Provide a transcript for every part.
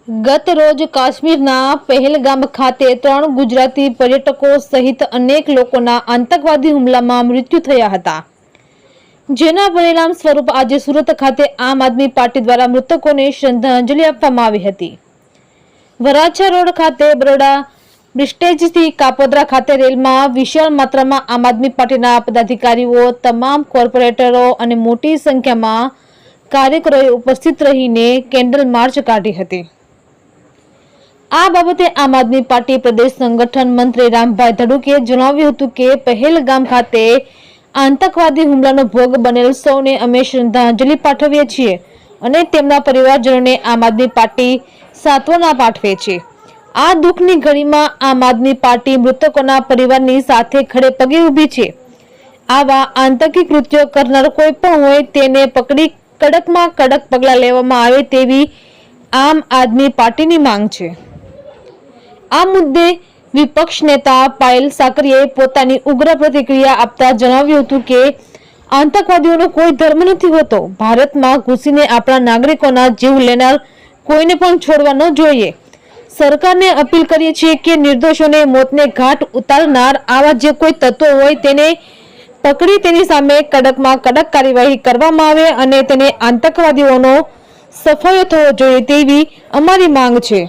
ગત રોજ કાશ્મીરના પહેલગામ ખાતે 3 ગુજરાતી પર્યટકો સહિત અનેક લોકોના આતંકવાદી હુમલામાં મૃત્યુ થયા હતા, જેના પરિણામ સ્વરૂપ આજે સુરત ખાતે આમ આદમી પાર્ટી દ્વારા મૃતકોને શ્રદ્ધાંજલિ આપવામાં આવી હતી। વરાછા રોડ ખાતે બરોડા બ્રિસ્ટેજથી કાપોદ્રા ખાતે રેલમાં વિશાળ માત્રામાં આમ આદમી પાર્ટીના પદાધિકારીઓ, તમામ કોર્પોરેટરો અને મોટી સંખ્યામાં કાર્યકરોએ ઉપસ્થિત રહીને કેન્ડલ માર્ચ કાઢી હતી। આ બાબતે આમ આદમી પાર્ટી પ્રદેશ સંગઠન મંત્રી રામભાઈ ધડુકે જણાવ્યું હતું કે પહેલગામ ખાતે આતંકવાદી હુમલાનો ભોગ બનેલ સૌને અમે શ્રદ્ધાંજલિ પાઠવીએ છીએ અને તેમના પરિવારજનોને આમ આદમી પાર્ટી સાંત્વના પાઠવે છે। આ દુઃખની ઘડીમાં આમ આદમી પાર્ટી મૃતકોના પરિવારની સાથે ખડે પગે ઊભી છે। આવા આતંકી કૃત્યો કરનાર કોઈ પણ હોય તેને પકડી કડકમાં કડક પગલાં લેવામાં આવે તેવી આમ આદમી પાર્ટીની માંગ છે। આ મુદ્દે વિપક્ષ નેતા પાયલ સાકરીએ પોતાની ઉગ્ર પ્રતિક્રિયા આપતા જણાવ્યું હતું કે આતંકવાદીઓનો કોઈ ધર્મ નથી હોતો। ભારતમાં ઘૂસીને આપણા નાગરિકોના જીવ લેનાર કોઈને પણ છોડવા ન જોઈએ। સરકારને અપીલ કરીએ છીએ કે નિર્દોષોને મોતને ઘાટ ઉતારનાર આવા જે કોઈ તત્વો હોય તેને પકડી તેની સામે કડકમાં કડક કાર્યવાહી કરવામાં આવે અને તેને આતંકવાદીઓનો સફાયો થવો જોઈએ તેવી અમારી માંગ છે।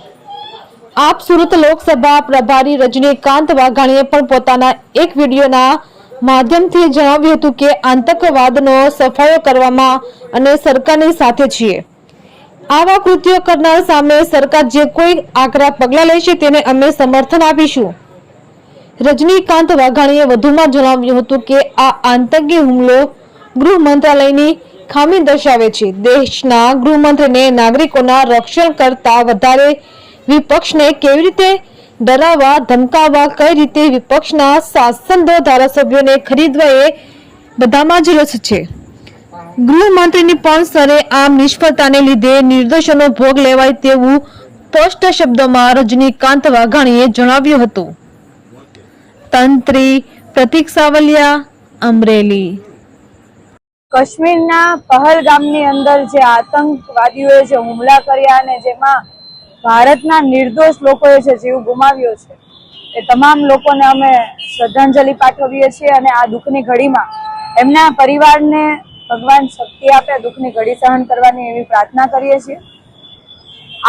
આપ સુરત લોકસભા પ્રભારી રજનીકાંત વાઘાણીએ પણ પોતાના એક વિડીયોના માધ્યમથી જણાવ્યું હતું કે આતંકવાદનો સફાયો કરવામાં અને સરકારની સાથે છીએ। આવા કૃત્યો કરનાર સામે સરકાર જે કોઈ આકરા પગલાં લેશે તેને અમે સમર્થન આપીશું। રજનીકાંત વાઘાણીએ વધુમાં જણાવ્યું હતું કે આ આતંકી હુમલો ગૃહ મંત્રાલયની ખામી દર્શાવે છે। દેશના ગૃહમંત્રીને નાગરિકોના રક્ષણ કરતા વધારે વિપક્ષને કેવી રીતે ડરાવવા ધમકાવવા, કઈ રીતે વિપક્ષના શાસનદો ધારાસભ્યોને ખરીદવા એ બધામાં જ રસ છે। ગૃહમંત્રીની પણ સરેઆમ નિષ્ફળતાને લીધે નિર્દોષોનો ભોગ લેવાય તેવું સ્પષ્ટ શબ્દોમાં રજનીકાંત વાઘાણીએ જણાવ્યું હતું। તંત્રી પ્રતિક સાવલિયા, અમરેલી। કાશ્મીરના પહલગામની અંદર જે આતંકવાદીઓએ જે હુમલા કર્યા અને જેમાં ભારતના નિર્દોષ લોકોએ જે જીવ ગુમાવ્યો છે એ તમામ લોકોને અમે શ્રદ્ધાંજલિ પાઠવીએ છીએ અને આ દુઃખની ઘડીમાં એમના પરિવારને ભગવાન શક્તિ આપે, દુઃખની ઘડી સહન કરવાની એવી પ્રાર્થના કરીએ છીએ।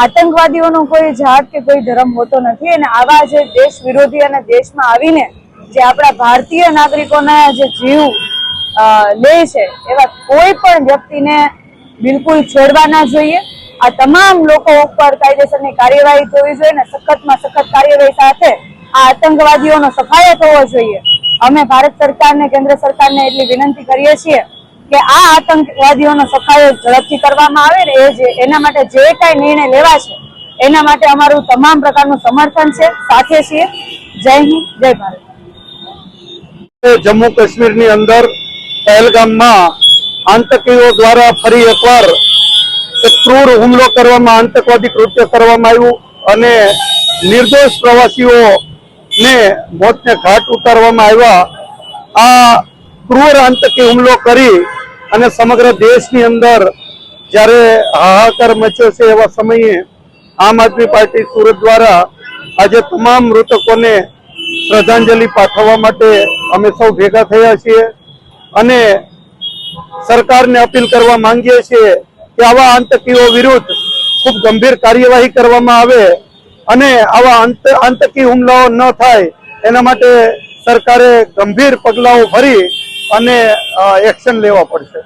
આતંકવાદીઓનો કોઈ જાત કે કોઈ ધર્મ હોતો નથી અને આવા જે દેશ વિરોધી અને દેશમાં આવીને જે આપણા ભારતીય નાગરિકોના જે જીવ લે છે એવા કોઈ પણ વ્યક્તિને બિલકુલ છોડવા ના જોઈએ। આ તમામ લોકો ઉપર કાયદેસરની કાર્યવાહી થવી જોઈએ અને સખતમાં સખત કાર્યવાહી સાથે આ આતંકવાદીઓનો સફાયો થવો જોઈએ। અમે ભારત સરકારને, કેન્દ્ર સરકારને એટલી વિનંતી કરીએ છીએ કે આ આતંકવાદીઓનો સફાયો ઝડપથી કરવામાં આવે ને એના માટે જે કાંઈ નિર્ણય લેવા છે એના માટે અમારું તમામ પ્રકારનું સમર્થન છે, સાથે છીએ। જય હિન્દ, જય ભારત। જમ્મુ કાશ્મીરની અંદર પહેલગામમાં આતંકીઓ દ્વારા ફરી એકવાર એક ક્રૂર હુમલો કરવામાં, આતંકવાદી કૃત્ય કરવામાં આવ્યું અને નિર્દોષ પ્રવાસીઓને મોતને ઘાટ ઉતારવામાં આવ્યા। આ ક્રૂર આતંકી હુમલો કરી અને સમગ્ર દેશની અંદર જ્યારે હાહાકાર મચ્યો છે એવા સમયે આમ આદમી પાર્ટી સુરત દ્વારા આજે તમામ મૃતકોને શ્રદ્ધાંજલિ પાઠવવા માટે અમે સૌ ભેગા થયા છીએ અને સરકારને અપીલ કરવા માંગીએ છીએ કે આવા આતંકીઓ વિરુદ્ધ ખૂબ ગંભીર કાર્યવાહી કરવામાં આવે અને આવા આતંકી હુમલાઓ ન થાય એના માટે સરકારે ગંભીર પગલાઓ ભરી અને એક્શન લેવા પડશે।